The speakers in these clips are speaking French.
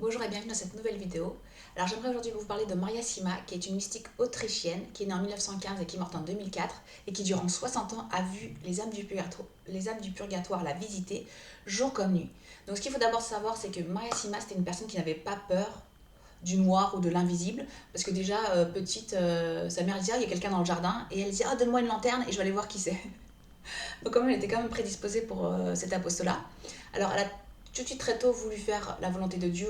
Bonjour et bienvenue dans cette nouvelle vidéo. Alors j'aimerais aujourd'hui vous parler de Maria Sima, qui est une mystique autrichienne, qui est née en 1915 et qui est morte en 2004, et qui durant 60 ans a vu les âmes du purgatoire la visiter jour comme nuit. Donc ce qu'il faut d'abord savoir, c'est que Maria Sima, c'était une personne qui n'avait pas peur du noir ou de l'invisible, parce que déjà petite, sa mère disait ah, il y a quelqu'un dans le jardin, et elle disait ah donne-moi une lanterne et je vais aller voir qui c'est. Donc elle était quand même prédisposée pour cet apostolat. Alors elle a tout de suite très tôt voulu faire la volonté de Dieu,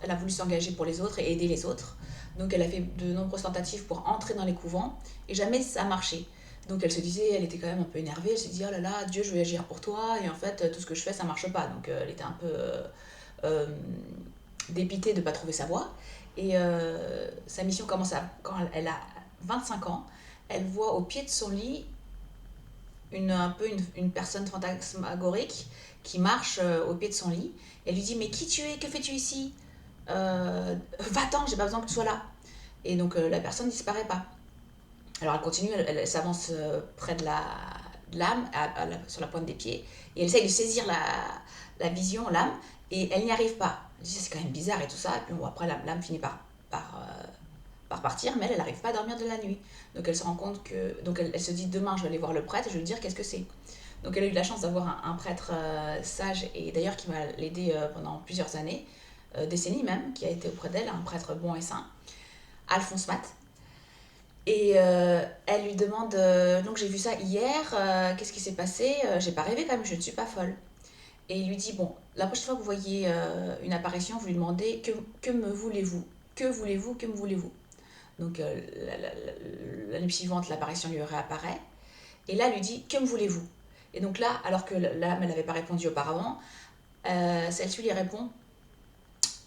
elle a voulu s'engager pour les autres et aider les autres. Donc elle a fait de nombreuses tentatives pour entrer dans les couvents et jamais ça a marché. Donc elle se disait, elle était quand même un peu énervée, elle se disait oh là là, Dieu je vais agir pour toi et en fait tout ce que je fais ça marche pas. Donc elle était un peu euh, dépitée de ne pas trouver sa voie. Et sa mission commence quand elle a 25 ans. Elle voit au pied de son lit une personne fantasmagorique qui marche au pied de son lit. Elle lui dit mais qui tu es, que fais-tu ici, va-t'en, j'ai pas besoin que tu sois là. Et donc la personne ne disparaît pas. Alors elle continue, elle s'avance près de l'âme, sur la pointe des pieds, et elle essaye de saisir la vision, l'âme, et elle n'y arrive pas. Elle dit c'est quand même bizarre et tout ça, et puis bon, après l'âme finit par partir, mais elle n'arrive pas à dormir de la nuit. Donc elle se rend compte que. Donc elle se dit demain je vais aller voir le prêtre et je vais lui dire qu'est-ce que c'est. Donc elle a eu la chance d'avoir un prêtre sage et d'ailleurs qui va l'aider pendant plusieurs années, décennies même, qui a été auprès d'elle, un prêtre bon et saint, Alphonse Matt. Et elle lui demande donc j'ai vu ça hier, qu'est-ce qui s'est passé, j'ai pas rêvé quand même, je ne suis pas folle. Et il lui dit bon, la prochaine fois que vous voyez une apparition, vous lui demandez que me voulez-vous, que voulez-vous, que me voulez-vous. Donc la nuit suivante, l'apparition lui réapparaît. Et là, elle lui dit que me voulez-vous. Et donc là, alors que l'âme, elle n'avait pas répondu auparavant, celle-ci lui répond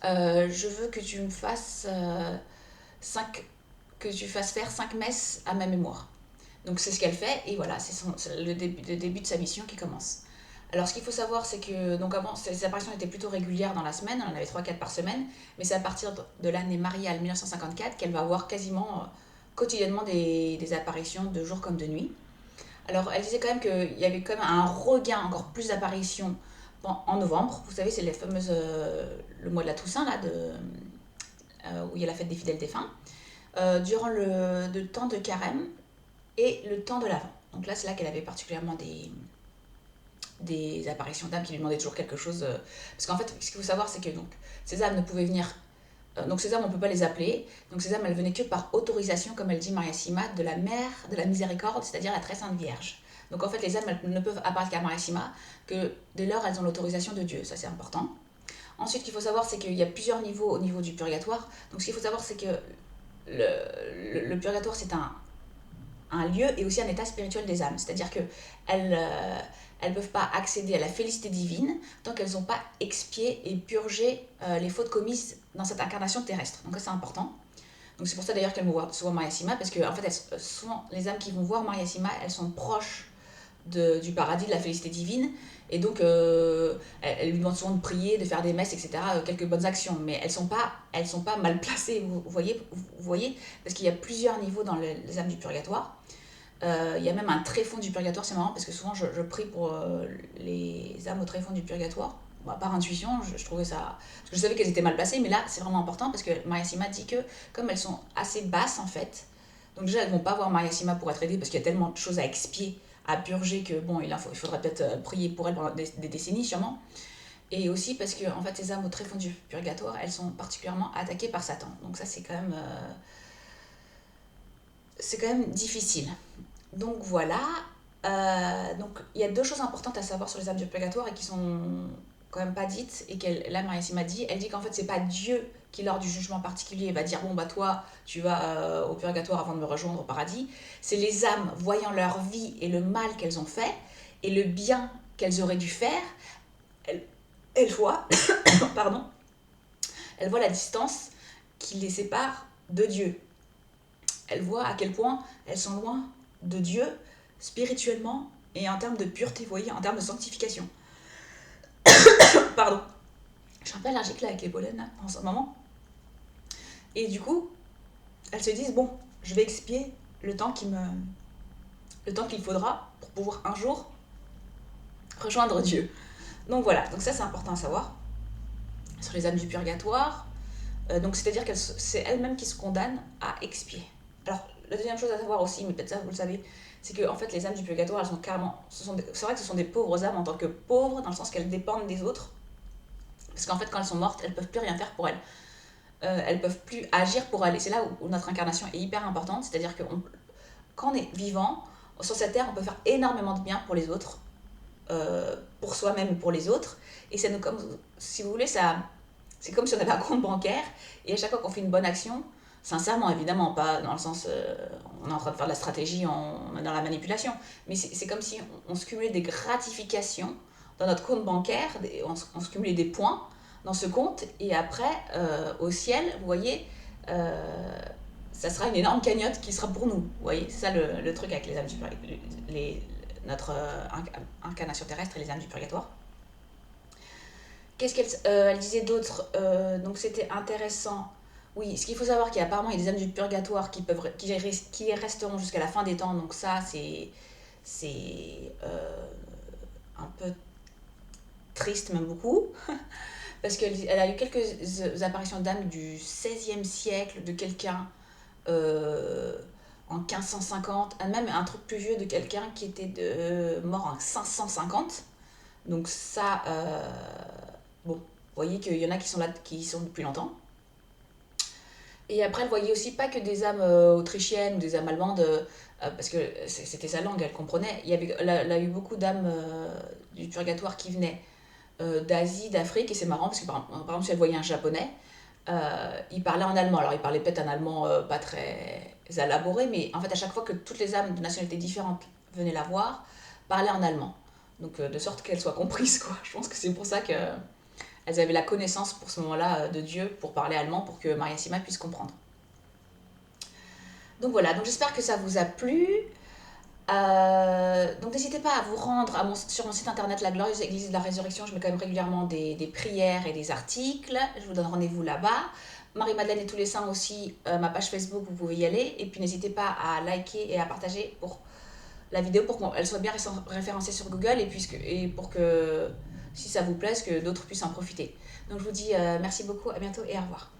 je veux que tu me fasses que tu fasses faire 5 messes à ma mémoire. Donc c'est ce qu'elle fait, et voilà, c'est le début de sa mission qui commence. Alors ce qu'il faut savoir, c'est que donc avant, ces apparitions étaient plutôt régulières dans la semaine, on en avait 3-4 par semaine, mais c'est à partir de l'année mariale 1954 qu'elle va avoir quasiment quotidiennement des apparitions de jour comme de nuit. Alors elle disait quand même qu'il y avait quand même un regain, encore plus d'apparitions en novembre. Vous savez, c'est les fameuses, le mois de la Toussaint, là, où il y a la fête des fidèles défunts, durant le temps de carême et le temps de l'Avent. Donc là, c'est là qu'elle avait particulièrement des apparitions d'âmes qui lui demandaient toujours quelque chose. Parce qu'en fait, ce qu'il faut savoir, c'est que donc, ces âmes ne pouvaient venir. Donc ces âmes, on ne peut pas les appeler. Donc ces âmes, elles venaient que par autorisation, comme elle dit Maria Sima, de la mère de la miséricorde, c'est-à-dire la très sainte Vierge. Donc en fait, les âmes, elles ne peuvent apparaître qu'à Maria Sima que dès lors, elles ont l'autorisation de Dieu. Ça, c'est important. Ensuite, ce qu'il faut savoir, c'est qu'il y a plusieurs niveaux au niveau du purgatoire. Donc ce qu'il faut savoir, c'est que le purgatoire, c'est un lieu et aussi un état spirituel des âmes. C'est-à-dire qu'elles elles peuvent pas accéder à la félicité divine tant qu'elles n'ont pas expié et purgé les fautes commises dans cette incarnation terrestre. Donc ça, c'est important. Donc c'est pour ça d'ailleurs qu'elles vont voir souvent Maria Sima, parce que en fait, souvent, les âmes qui vont voir Maria Sima, elles sont proches du paradis, de la félicité divine, et donc elles lui demandent souvent de prier, de faire des messes, etc., quelques bonnes actions, mais elles sont pas mal placées, vous voyez, parce qu'il y a plusieurs niveaux dans les âmes du purgatoire. Il y a même un tréfonds du purgatoire, c'est marrant parce que souvent je prie pour les âmes au tréfonds du purgatoire. Bah, par intuition, je trouvais ça. Parce que je savais qu'elles étaient mal placées, mais là c'est vraiment important parce que Maria Sima dit que comme elles sont assez basses en fait, donc déjà elles vont pas voir Maria Sima pour être aidées parce qu'il y a tellement de choses à expier, à purger que bon, il faudrait peut-être prier pour elles pendant des décennies sûrement. Et aussi parce que en fait ces âmes au tréfonds du purgatoire, elles sont particulièrement attaquées par Satan. Donc ça c'est quand même difficile. Donc voilà. Donc il y a deux choses importantes à savoir sur les âmes du purgatoire et qui sont quand même pas dites et là Marie m'a dit, elle dit qu'en fait c'est pas Dieu qui lors du jugement particulier va dire bon bah toi tu vas au purgatoire avant de me rejoindre au paradis, c'est les âmes voyant leur vie et le mal qu'elles ont fait et le bien qu'elles auraient dû faire, elles voient pardon, elles voient la distance qui les sépare de Dieu. Elles voient à quel point elles sont loin de Dieu spirituellement et en termes de pureté, vous voyez, en termes de sanctification. Pardon. Je suis un peu allergique là avec les pollens là, en ce moment. Et du coup, elles se disent bon, je vais expier le temps qu'il faudra pour pouvoir un jour rejoindre Dieu. Donc voilà, donc ça c'est important à savoir. sur les âmes du purgatoire. Donc c'est-à-dire que c'est elles-mêmes qui se condamnent à expier. Alors la deuxième chose à savoir aussi, mais peut-être ça vous le savez, c'est que en fait les âmes du purgatoire, elles sont carrément, c'est vrai que ce sont des pauvres âmes en tant que pauvres, dans le sens qu'elles dépendent des autres, parce qu'en fait quand elles sont mortes, elles peuvent plus rien faire pour elles. Elles peuvent plus agir pour elles. Et c'est là où notre incarnation est hyper importante, c'est-à-dire que quand on est vivant, sur cette terre, on peut faire énormément de bien pour les autres, pour soi-même et pour les autres. Et ça nous, comme, si vous voulez, ça, c'est comme si on avait un compte bancaire, et à chaque fois qu'on fait une bonne action, sincèrement, évidemment, pas dans le sens, on est en train de faire de la stratégie, on est dans la manipulation, mais c'est comme si on se cumulait des gratifications dans notre compte bancaire, on se cumulait des points dans ce compte, et après, au ciel, vous voyez, ça sera une énorme cagnotte qui sera pour nous. Vous voyez, c'est ça le truc avec les âmes du purgatoire, notre incarnation terrestre et les âmes du purgatoire. Qu'est-ce qu'elle elle disait d'autre, donc c'était intéressant. Oui, ce qu'il faut savoir, qu'il y a apparemment il y a des âmes du purgatoire qui resteront jusqu'à la fin des temps. Donc ça, c'est un peu triste, même beaucoup. Parce qu'elle a eu quelques apparitions d'âmes du XVIe siècle, de quelqu'un en 1550, même un truc plus vieux de quelqu'un qui était mort en 550. Donc ça, bon, vous voyez qu'il y en a qui sont là, qui sont depuis longtemps. Et après, elle voyait aussi pas que des âmes autrichiennes ou des âmes allemandes, parce que c'était sa langue, elle comprenait. Elle a eu beaucoup d'âmes du purgatoire qui venaient d'Asie, d'Afrique, et c'est marrant parce que par exemple, si elle voyait un japonais, il parlait en allemand. Alors, il parlait peut-être un allemand pas très élaboré, mais en fait, à chaque fois que toutes les âmes de nationalités différentes venaient la voir, parlaient en allemand. Donc, de sorte qu'elle soit comprise, quoi. Je pense que c'est pour ça que elles avaient la connaissance pour ce moment-là de Dieu pour parler allemand, pour que Maria Sima puisse comprendre. Donc voilà, donc j'espère que ça vous a plu. Donc n'hésitez pas à vous rendre sur mon site internet La Glorieuse Église de la Résurrection. Je mets quand même régulièrement des prières et des articles. Je vous donne rendez-vous là-bas. Marie-Madeleine et tous les saints aussi, ma page Facebook, vous pouvez y aller. Et puis n'hésitez pas à liker et à partager pour la vidéo pour qu'elle soit bien référencée sur Google et pour que, si ça vous plaise, que d'autres puissent en profiter. Donc je vous dis merci beaucoup, à bientôt et au revoir.